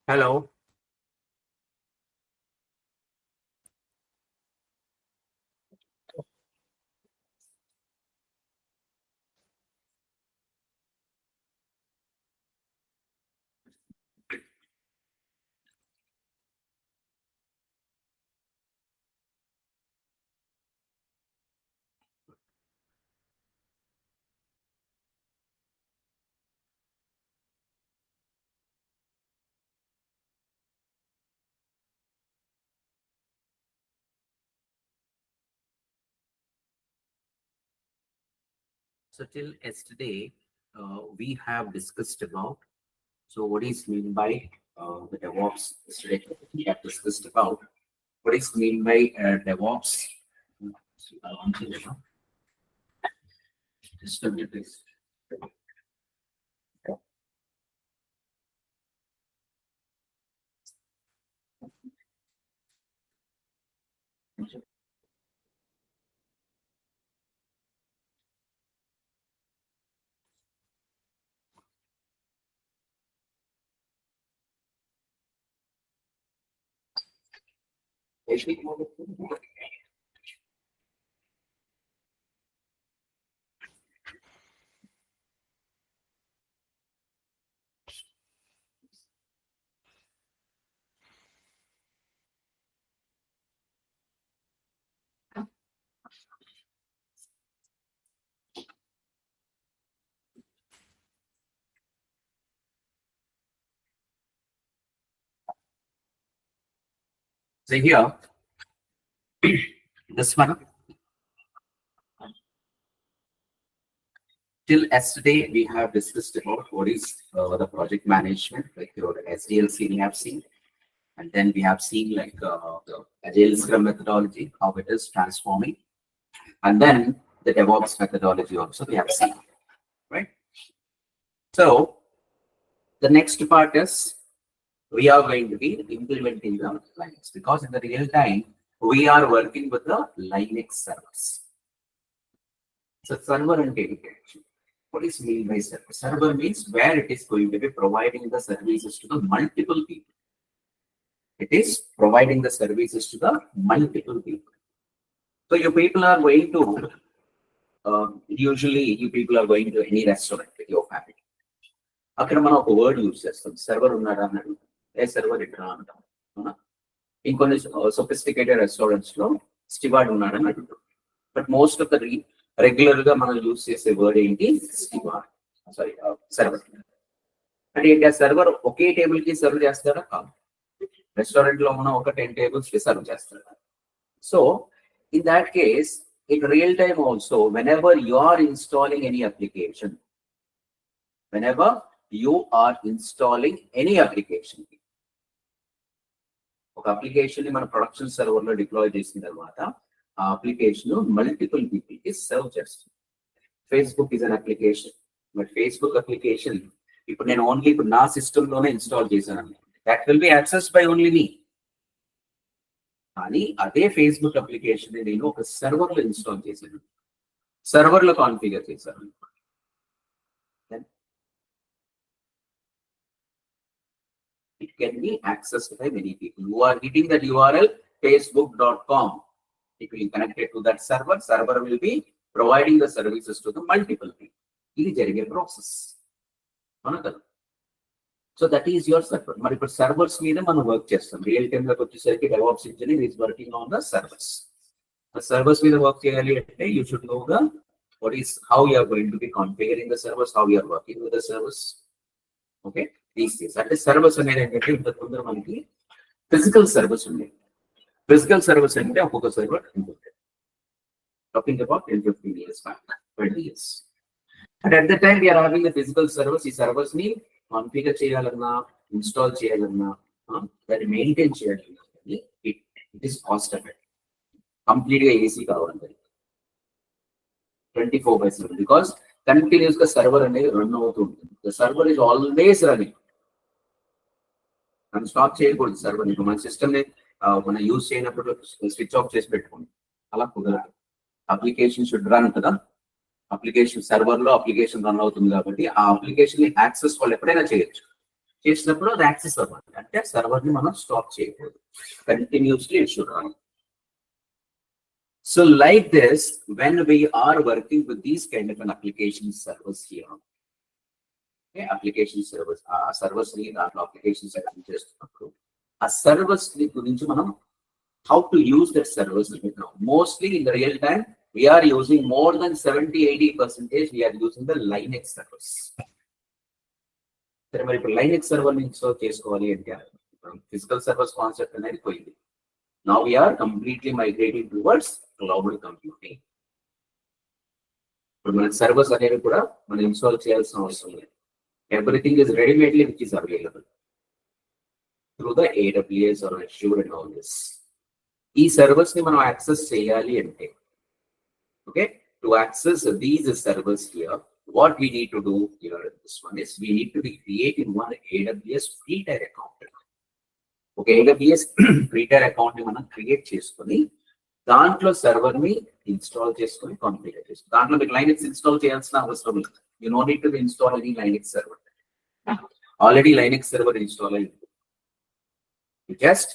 Hello. So till yesterday, we have discussed about, so what is mean by the DevOps. Yesterday we have discussed about what is mean by DevOps. Just a minute, please. So here, this one, till yesterday we have discussed about what is the project management, like your SDLC we have seen, and then we have seen like the Agile Scrum methodology, how it is transforming, and then the DevOps methodology also we have seen, right? So the next part is we are going to be implementing the Linux, because in the real time we are working with the Linux servers. So server and data connection. What is mean by server? Server means where it is going to be providing the services to the multiple people. It is providing the services to the multiple people. So you people are going to usually you people are going to any restaurant with your family. అక్కడ మనం ఒక word use చేస్తాం, server ఉన్నాడా అన్నాడు, ఏ server ఇక్కడ అంటాం. అవునా? ఇంకొన్ని సొఫిస్టికేటెడ్ రెస్టారెంట్స్ లో స్టివార్డ్ ఉన్నాడని అడుగుతాం. But most of the regular గా మనం యూజ్ చేసే వర్డ్ ఏంటి? Steward, sorry server. అంటే ఏంటి, ఆ సర్వర్ ఒకే టేబుల్ కి సర్వ్ చేస్తారా? కాదు. రెస్టారెంట్ లో మనం ఒక 10 tables కి సర్వ్ చేస్తారా? So in that case, in real time also, whenever you are installing any application, whenever you are installing any application, ఒక అప్లికేషన్ ని మన ప్రొడక్షన్ సర్వర్ లో డిప్లాయ్ చేసిన తర్వాత ఆ అప్లికేషన్ మల్టిపుల్ పీపుల్ కి సర్వ్ చేస్తుంది. Facebook is an application, but Facebook application ఇప్పుడు నేను ఓన్లీ ఇప్పుడు నా సిస్టమ్ లోనే ఇన్స్టాల్ చేశాను, that will be access by only me. కానీ అదే ఫేస్బుక్ అప్లికేషన్ నేను ఒక సర్వర్ లో ఇన్స్టాల్ చేశాను, సర్వర్ లో కాన్ఫిగర్ చేశాను. It can be accessed by many people who are hitting that URL facebook.com. If you connect it to that server, server will be providing the services to the multiple people. This is a process. So that is your server. But if servers mean man work chestam, real time lo vachesariki DevOps engineer is working on the servers. The servers mean work cheyali ante you should know the what is how you are going to be configuring the servers, how you are working with the servers. Okay, these things. That is servers అనేది ఏంటంటే ఇంతకుముందు మనకి physical servers ఉన్నాయి. Physical servers అంటే ఒక్కొక్క server ఉంటుంది. Talking about 10-15 years back, 20 years. And at the time we are having the physical servers, ఈ servers ని కాన్ఫిగర్ చేయాలన్నా, ఇన్స్టాల్ చేయాలన్నా, దాన్ని మెయింటైన్ చేయాలన్నా it is cost effect. Complete గా ఏసీ కావాలంటే 24/7, బికాస్ కంటిన్యూస్ గా సర్వర్ అనేది రన్ అవుతూ ఉంటుంది. The server is always running. మనం స్టాప్ చేయకూడదు సర్వర్. ఇప్పుడు మన సిస్టమ్ ని మనం యూజ్ చేయనప్పుడు స్విచ్ ఆఫ్ చేసి పెట్టుకోండి, అలా కుదరదు. అప్లికేషన్ షుడ్ రన్ కదా. అప్లికేషన్ సర్వర్ లో అప్లికేషన్ రన్ అవుతుంది కాబట్టి ఆ అప్లికేషన్ ని యాక్సెస్ వాళ్ళు ఎప్పుడైనా చేయొచ్చు. చేసినప్పుడు అది యాక్సెస్ అవ్వాలి. అంటే సర్వర్ ని మనం స్టాప్ చేయకూడదు. Continuously it should run. So like this, when we are working with these kind of an application servers here, okay, application servers, servers ని దాంట్లో applications రన్ చేస్తున్నప్పుడు ఆ servers ని గురించి మనం how to use that servers now. Mostly in the real time, we are using more than 70-80%. We are using the Linux servers. సరే మరి ఇప్పుడు లైనెక్స్ సర్వర్ ని ఇన్స్టాల్ చేసుకోవాలి అంటే ఫిజికల్ సర్వర్స్ కాన్సెప్ట్ అనేది పోయింది. Now we are completely migrating towards cloud computing. ఇప్పుడు మన సర్వర్స్ అనేవి కూడా మనం ఇన్స్టాల్ చేయాల్సిన అవసరం లేదు. Everything is ready-madely which is available through the AWS or Azure and all this. ఈ సర్వర్స్ ని మనం యాక్సెస్ చేయాలి అంటే, okay, to access these servers here, what we need to do here in this one is we need to be creating one AWS free tier account. Okay, AWS free tier account ని మనం create చేసుకొని దాంట్లో server ని install చేసుకొని configure చేసుకోవాలి. దాంట్లో మీకు Linux install చేయాల్సిన అవసరం లేదు. You know need to install any Linux server. Already Linux server install అయింది. You just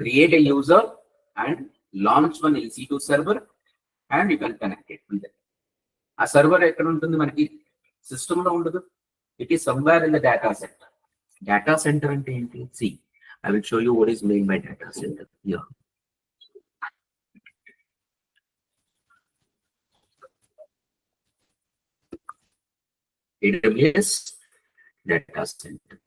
create a user and launch one EC2 server and you can connect it with it. ఆ server ఎక్కడ ఉంటుంది మనకి system లో ఉండదు. It is somewhere in the data center. Data center అంటే ఏంటి? See I will show you what is meant by data center here. AWS data center.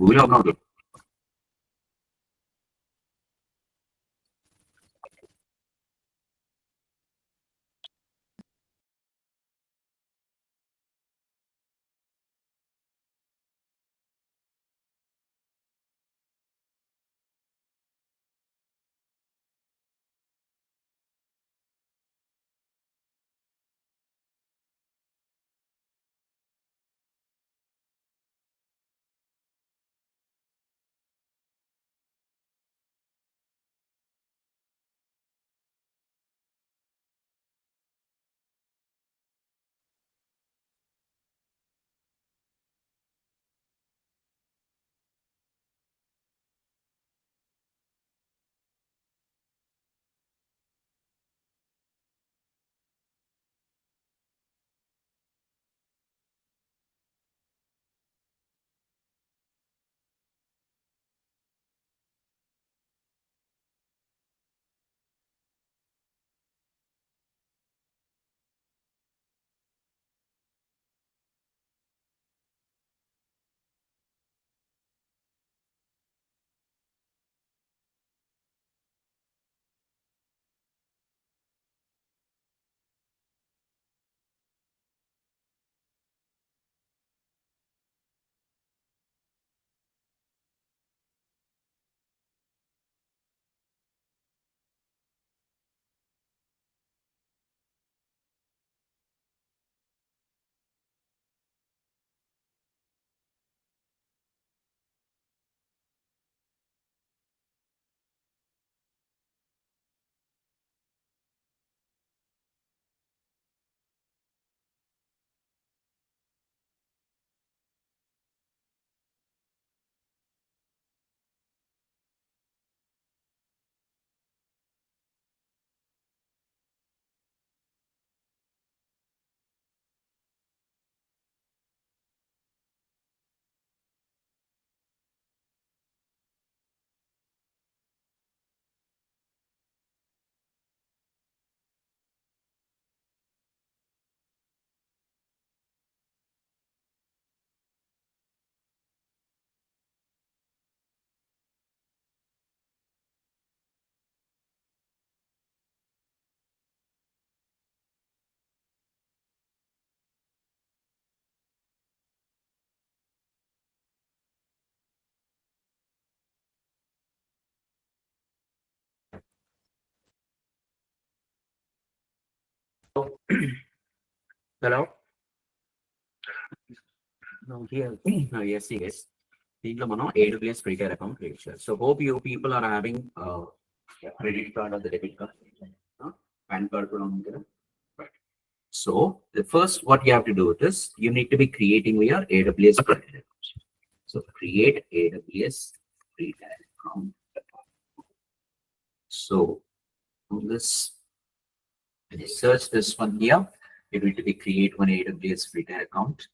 Google Hello. Now here, yes, yes. AWS free tier account create share. So hope you people are having credit card or the debit card, PAN card. Right. So the first, what you have to do is you need to be creating your AWS free tier account. So create AWS free tier account. So on this, when you search this one here, you need to be create one AWS free tier account.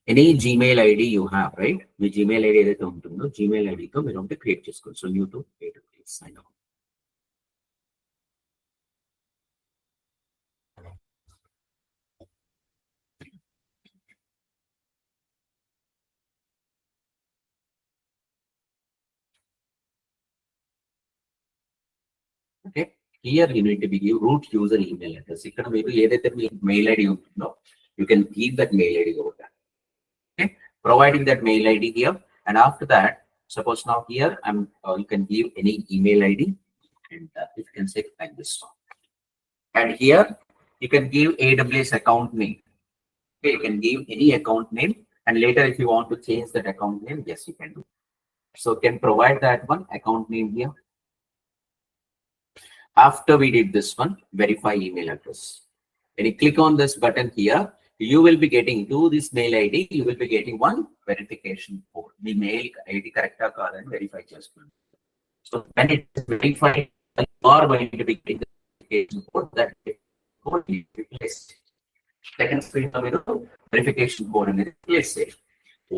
Any Gmail ID you have, right? The Gmail ID ఏదైతే ఉంటుందో Gmail ID తో మీరు ఉంటే create చేసుకోండి. So new to AWS sign up. Okay. Here you need to be give root user email address. ఇక్కడ మీరు ఏదైతే మీ mail ID ఉంటుందో you can give that mail ID over there. Okay. Providing that mail ID here, and after that, suppose now here you can give any email ID, and you can say like this. And here you can give AWS account name. Okay, you can give any account name, and later if you want to change that account name, yes, you can do. So can provide that one account name here. After we did this one, verify email address. When you click on this button here, you will be getting to this mail ID. You will be getting one verification code. The mail ID correct and verify just one. So when it is verified, you are going to be getting the verification code. That code will be placed. Second screen verification code and place it.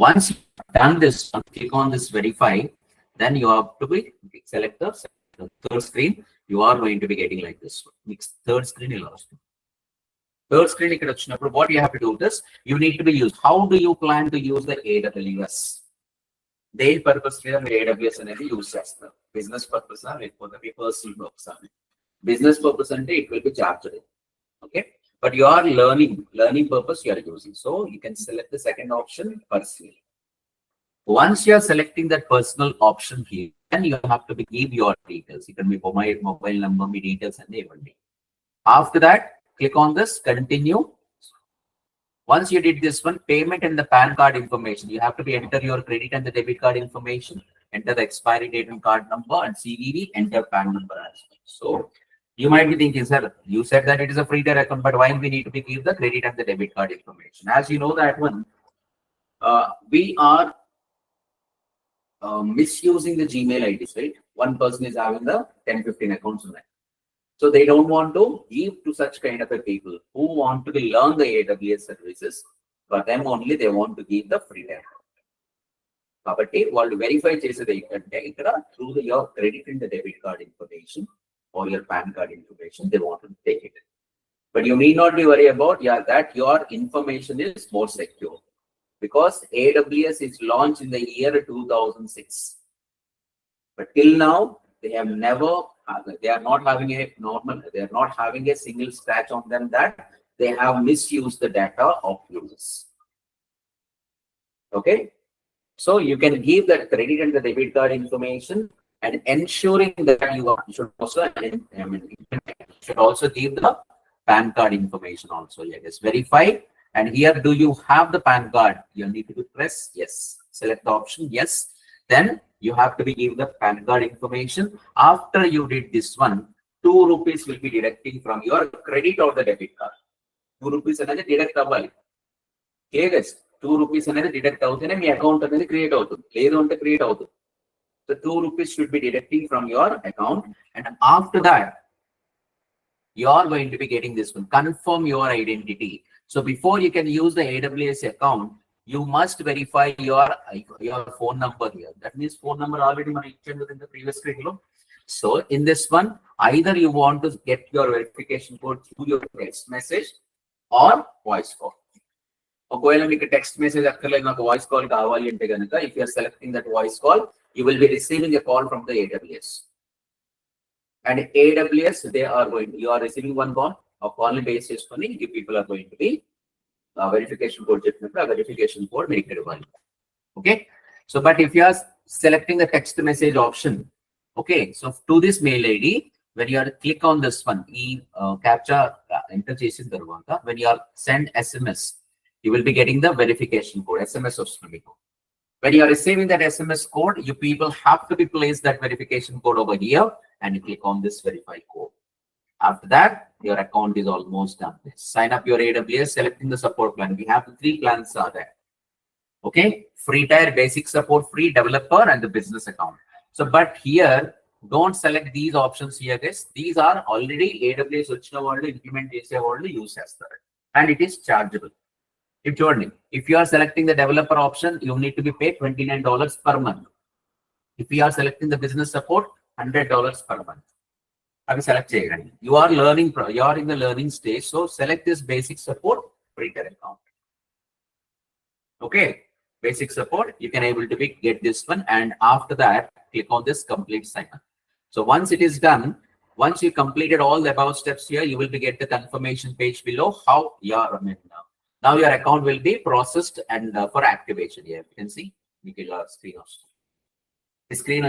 Once you've done this, click on this verify. Then you have to be select the third screen. You are going to be getting like this one. Third screen you lost. Third screen, what you have to do is you need to be used. How do you plan to use the AWS? Their purpose here AWS and use business purpose for the personal purpose. Business purpose and it will be charged. Okay, but you are learning purpose you are using. So you can select the second option, personal. Once you are selecting that personal option here, then you have to give your details. You can be mobile number, details, and everything. After that, click on this, continue. Once you did this one, payment and the PAN card information, you have to be enter your credit and the debit card information, enter the expiry date and card number, and CVV, enter PAN number as well. So you might be thinking, sir, you said that it is a free tier account, but why we need to give the credit and the debit card information? As you know that one, we are misusing the Gmail IDs, right? One person is having the 10-15 accounts on that. So they don't want to give to such kind of a people who want to learn the AWS services. For them only, they want to give the free tier. But వాళ్ళు verify చేసేది ఏంటంటే ఇక్కడ through your credit and the debit card information or your PAN card information, they want to take it. But you need not be worried about that your information is more secure. Because AWS is launched in the year 2006, but till now they have never, they are not having a normal, they are not having a single scratch on them that they have misused the data of users. Okay, so you can give that credit and the debit card information, and ensuring that you should also give the PAN card information also. Yes, verify. And here, do you have the PAN card? You need to press yes. Select the option yes. Then you have to give the PAN card information. After you did this one, 2 rupees will be deducting from your credit or the debit card. 2 rupees another deduct avali. Okay, guys. 2 rupees another deduct out and my account another create out. Create out. So 2 rupees should be deducting from your account, and after that, you are going to be getting this one. Confirm your identity. So before you can use the AWS account, you must verify your phone number here. That means phone number already mentioned within the previous screen. So in this one, either you want to get your verification code through your text message or voice call. Text message voice call. If you are selecting that voice call, you will be receiving a call from the AWS. And AWS, you are receiving one call, a call based చేసుకొని you people are going to be verification code చెప్పినప్పుడు ఆ verification code మీకు ఇక్కడ ఇవ్వాలి. Okay, so but if you are selecting the text message option, okay, so to this mail ID, when you are click on this one, captcha enter చేసిన తర్వాత when you are send SMS, you will be getting the verification code. SMS వస్తుంది మీకు. When you are receiving that SMS code, you people have to be place that verification code over here and you click on this verify code. After that, your account is almost done. Sign up your AWS, selecting the support plan. We have 3 plans are there. Okay, free tier, basic support, free developer, and the business account. So, but here, don't select these options here, guys. These are already AWS వచ్చిన వాళ్ళు implement చేసే వాళ్ళు use చేస్తారు, and it is chargeable. If you are selecting the developer option, you need to be paid $29 per month. If you are selecting the business support, $100 per month. Select you are learning, you are in the learning stage, so select this basic support free tier account. Okay, basic support, you can able to get this one, and after that click on this complete sign up. So once it is done, once you completed all the above steps here, you will be get the confirmation page below how you are now your account will be processed and for activation. Here you can see screen the screen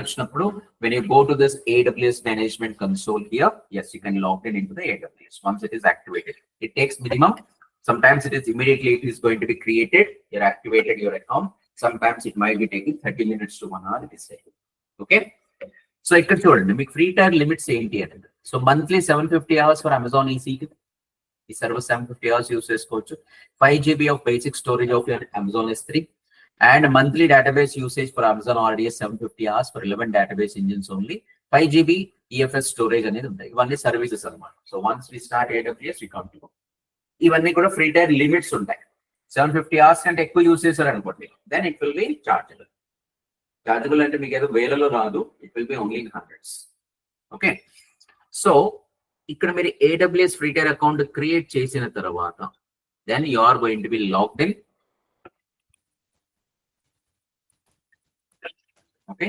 when you go to this AWS management console here, yes, you can log in into the AWS once it is activated. It takes minimum, sometimes it is immediately it is going to be created, you activated your account. Sometimes it might be taking 30 minutes to 1 hour, it is taking. Okay, so ikkada chudandi meeku free tier limits enti ante. So monthly 750 hours for Amazon EC2, ఈ server 750 hours use చేసుకోవచ్చు. 5 GB of basic storage of your Amazon S3, and monthly database usage for Amazon RDS 750 hours for 11 database engines only. 5 GB EFS storage అనేది ఉంటాయి. ఇవన్నీ services అన్నమాట. So once we start AWS we come to ఇవన్నీ కూడా free tyre limits ఉంటాయి. 750 hours కంటే ఎక్కువ use చేశారు అనుకోండి, then it will be chargeable. Chargeable అంటే మీకు ఏదో వేలలో రాదు, it will be only in hundreds. Okay, so ఇక్కడ మీరు AWS free tier account create చేసిన తర్వాత then you are going to be logged in. Okay,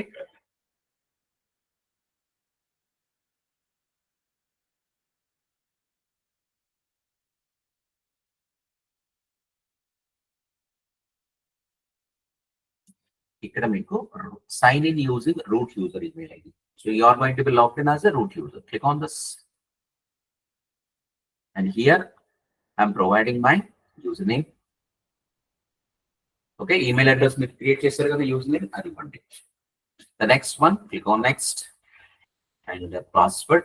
ఇక్కడ మీకు sign in using root user email ID. So you are going to be logged in as a root user. Click on this, and here I'm providing my username. Okay, email address మీరు create చేశారు కదా, username అది ఇవ్వండి. The next one, click on next, and the password,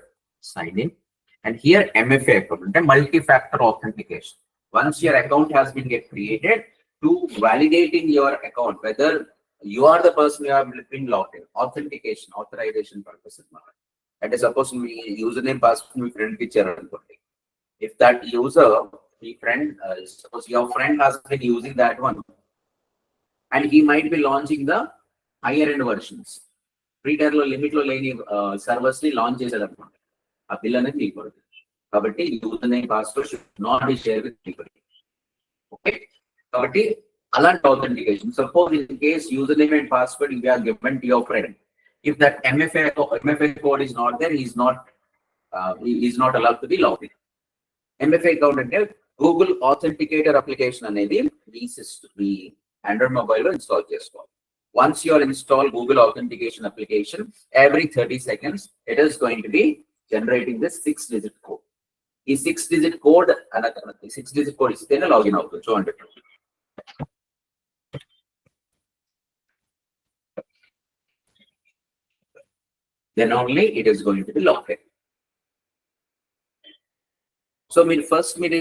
sign in, and here MFA account అంటే multi-factor authentication. Once your account has been get created, to validating your account whether you are the person you have been logged in, authentication, authorization purpose. And suppose me username password my friend ki charanukondi. If that user, the friend, suppose your friend has been using that one, and he might be launching the higher end versions. Free tier lo limit lo leni servers ni launch chesadu anamata. Aa bill anedi meeku. Kabatti username password should not be shared with anybody. Okay, kabatti alert authentication. Suppose in case username and password you are given to your friend, if that MFA code is not there, he is not allowed to be logged in. MFA account ante Google Authenticator application anedi the Android mobile lo install cheskoవాలి. Once you are install Google Authentication application, every 30 seconds it is going to be generating this 6-digit code. This 6-digit code istene login అవుతుంది. చూడండి, then only it is going to be logged in. So first మీరు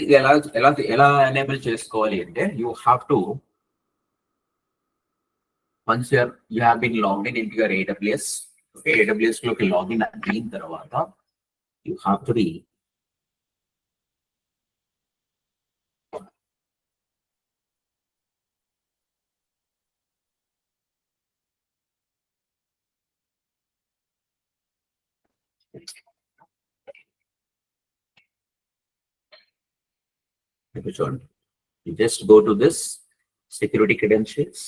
ఎలా enable చేసుకోవాలి అంటే, you have to, once you have been logged in into your AWS, okay, AWS లోకి login అయిన తర్వాత you have to be you just go to this security credentials.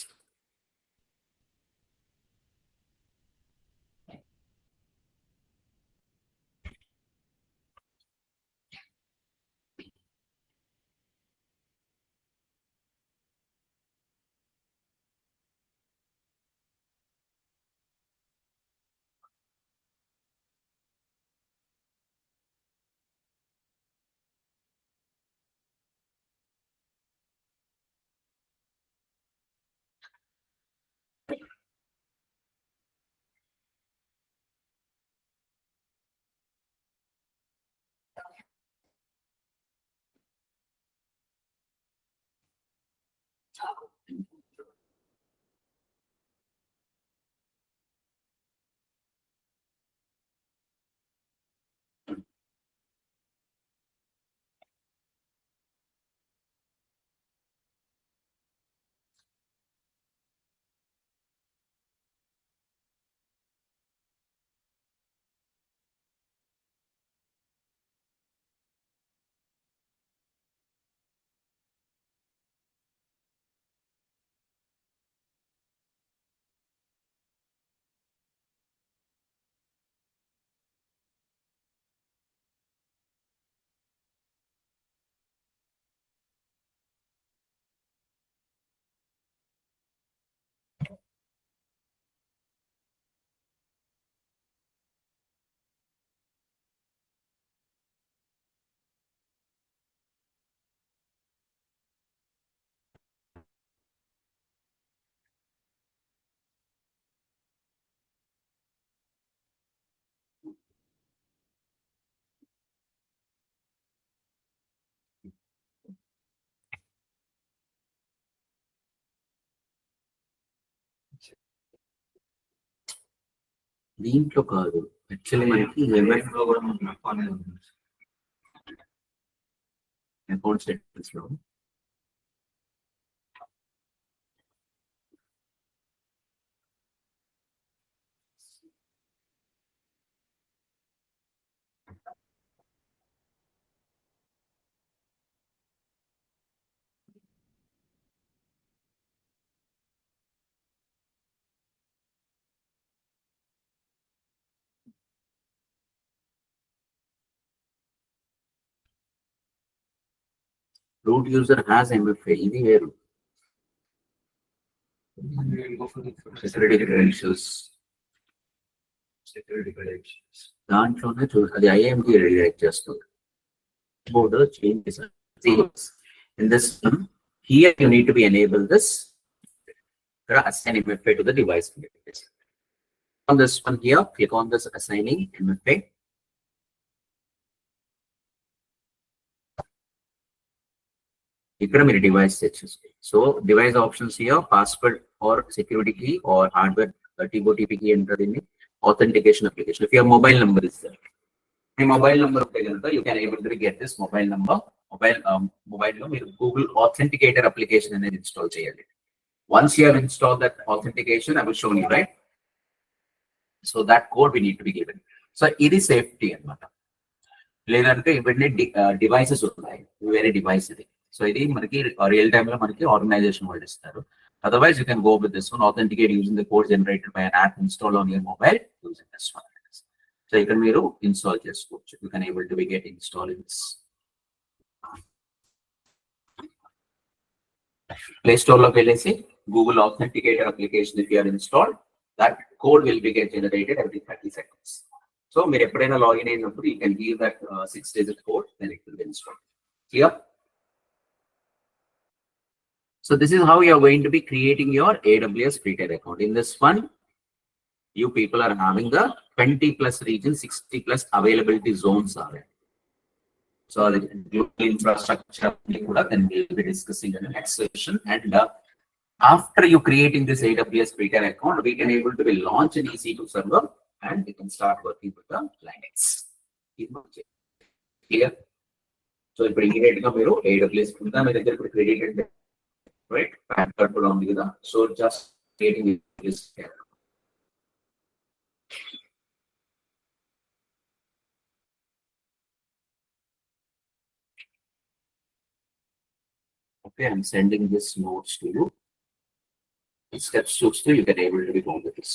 దీంట్లో కాదు actually మనకి ఎంఎఫ్ లో కూడా అకౌంట్ స్టేట్మెంట్స్ లో root user has MFA. ఇది వేరు. Security credentials. దాంట్లోనే అది IAMకి రిలేట్ చేస్తుంది. Border changes. In this one, here you need to be enable this. Assign MFA to the device. On this one here, click on this assigning MFA. ఇక్కడ మీరు device set చేసుకోండి. So device options here password or security key or hardware TOTP key enter in authentication application. If your mobile number is there, మీ mobile number ఉంటే కనుక you can able to get this mobile number. Mobile లో మీరు Google authenticator application అనేది install చేయాలి. Once you have install that authentication, I will show you, right? So that code we need to be given. So ఇది safety అన్నమాట. లేదంటే ఇవన్నీ devices ఉన్నాయి, వేరే డివైస్ ఇది. సో ఇది మనకి రియల్ టైమ్ లో మనకి ఆర్గనైజేషన్ వాళ్ళు ఇస్తారు. Otherwise, you can go with this one, authenticate using the code generated by an app installed on your mobile using this one. So you can install this code. You can able to be get installed in this. Play Store lo velesi Google Authenticator application if you are installed, that code will be get generated every 30 seconds. So మీరు ఎప్పుడైనా login అయినప్పుడు you can give that 6-digit code, then it will be installed. Clear? So this is how you are going to be creating your AWS free-tier account. In this one, you people are having the 20+ regions, 60+ availability zones are there. So the global infrastructure, then we'll be discussing in the next session. And after you creating this AWS free-tier account, we can able to be launch an EC2 server and we can start working with the Linux. Clear? So bring it to AWS created. Right, so just creating this here. Okay, I'm sending this notes to you. Steps 2 you can able to be going with this.